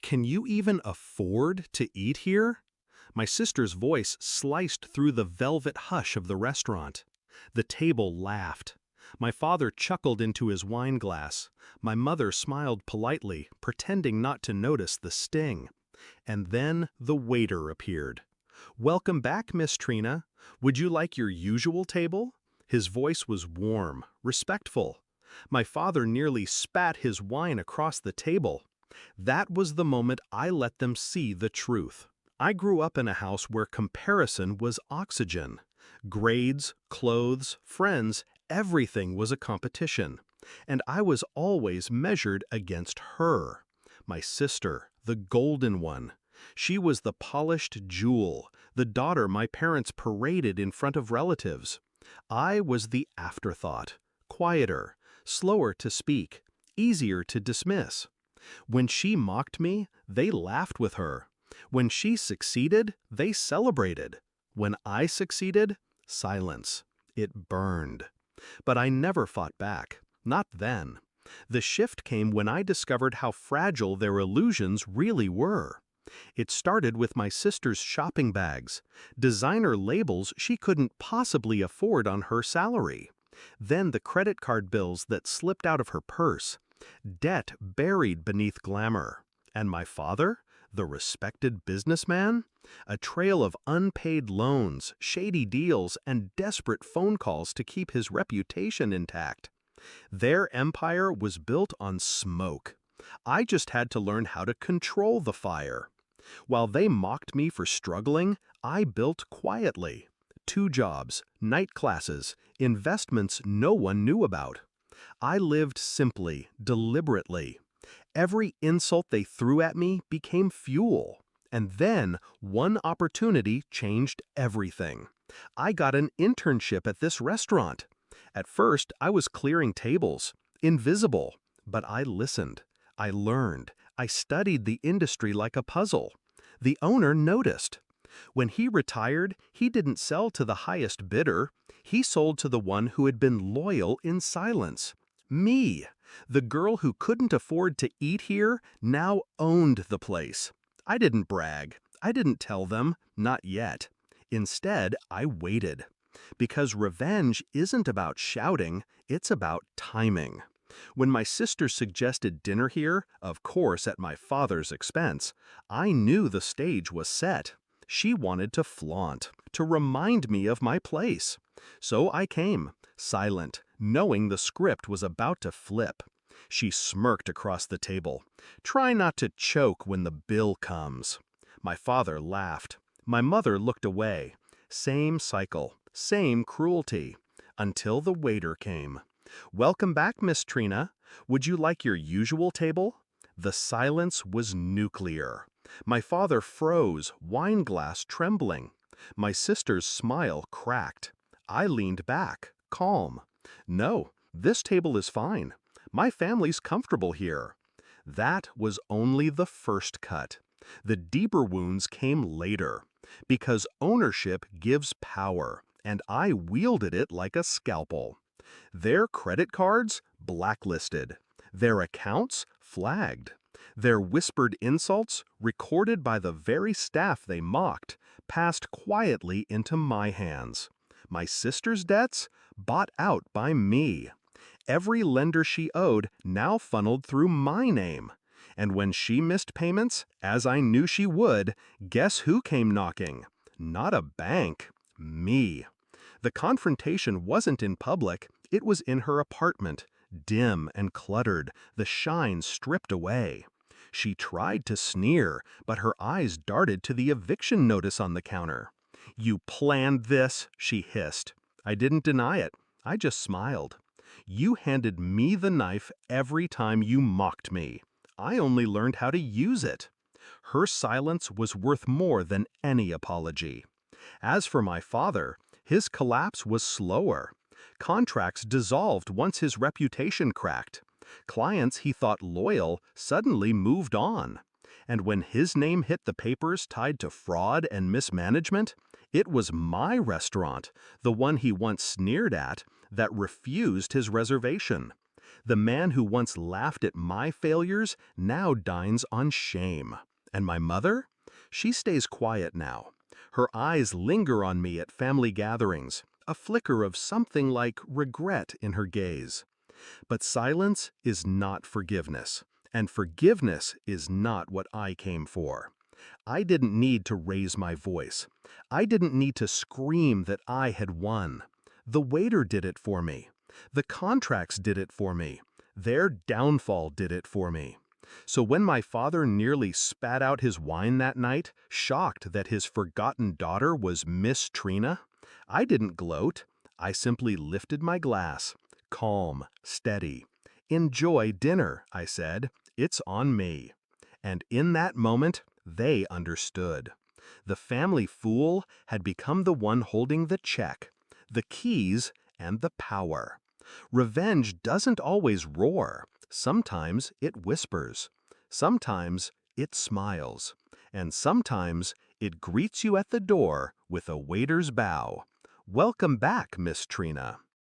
Can you even afford to eat here? My sister's voice sliced through the velvet hush of the restaurant. The table laughed. My father chuckled into his wine glass. My mother smiled politely, pretending not to notice the sting. And then the waiter appeared. "Welcome back, Miss Trina. Would you like your usual table?" His voice was warm, respectful. My father nearly spat his wine across the table. That was the moment I let them see the truth. I grew up in a house where comparison was oxygen. Grades, clothes, friends, everything was a competition. And I was always measured against her. My sister, the golden one. She was the polished jewel, the daughter my parents paraded in front of relatives. I was the afterthought, quieter, slower to speak, easier to dismiss. When she mocked me, they laughed with her. When she succeeded, they celebrated. When I succeeded, silence. It burned. But I never fought back. Not then. The shift came when I discovered how fragile their illusions really were. It started with my sister's shopping bags, designer labels she couldn't possibly afford on her salary. Then the credit card bills that slipped out of her purse. Debt buried beneath glamour. And my father, the respected businessman? A trail of unpaid loans, shady deals, and desperate phone calls to keep his reputation intact. Their empire was built on smoke. I just had to learn how to control the fire. While they mocked me for struggling, I built quietly. 2 jobs, night classes, investments no one knew about. I lived simply, deliberately. Every insult they threw at me became fuel. And then, one opportunity changed everything. I got an internship at this restaurant. At first, I was clearing tables, invisible. But I listened. I learned. I studied the industry like a puzzle. The owner noticed. When he retired, he didn't sell to the highest bidder. He sold to the one who had been loyal in silence. Me, the girl who couldn't afford to eat here, now owned the place. I didn't brag. I didn't tell them, not yet. Instead, I waited. Because revenge isn't about shouting, it's about timing. When my sister suggested dinner here, of course at my father's expense, I knew the stage was set. She wanted to flaunt, to remind me of my place. So I came, silent, knowing the script was about to flip. She smirked across the table. "Try not to choke when the bill comes." My father laughed. My mother looked away. Same cycle, same cruelty. Until the waiter came. "Welcome back, Miss Trina. Would you like your usual table?" The silence was nuclear. My father froze, wine glass trembling. My sister's smile cracked. I leaned back, calm. "No, this table is fine. My family's comfortable here." That was only the first cut. The deeper wounds came later. Because ownership gives power, and I wielded it like a scalpel. Their credit cards? Blacklisted. Their accounts? Flagged. Their whispered insults, recorded by the very staff they mocked, passed quietly into my hands. My sister's debts? Bought out by me. Every lender she owed now funneled through my name. And when she missed payments, as I knew she would, guess who came knocking? Not a bank. Me. The confrontation wasn't in public, it was in her apartment, dim and cluttered, the shine stripped away. She tried to sneer, but her eyes darted to the eviction notice on the counter. "You planned this," she hissed. I didn't deny it. I just smiled. "You handed me the knife every time you mocked me. I only learned how to use it." Her silence was worth more than any apology. As for my father, his collapse was slower. Contracts dissolved once his reputation cracked. Clients he thought loyal suddenly moved on. And when his name hit the papers tied to fraud and mismanagement, it was my restaurant, the one he once sneered at, that refused his reservation. The man who once laughed at my failures now dines on shame. And my mother? She stays quiet now. Her eyes linger on me at family gatherings, a flicker of something like regret in her gaze. But silence is not forgiveness, and forgiveness is not what I came for. I didn't need to raise my voice. I didn't need to scream that I had won. The waiter did it for me. The contracts did it for me. Their downfall did it for me. So when my father nearly spat out his wine that night, shocked that his forgotten daughter was Miss Trina, I didn't gloat. I simply lifted my glass, calm, steady. "Enjoy dinner," I said. "It's on me." And in that moment, they understood. The family fool had become the one holding the check, the keys, and the power. Revenge doesn't always roar. Sometimes it whispers. Sometimes it smiles. And sometimes it greets you at the door with a waiter's bow. "Welcome back, Miss Trina."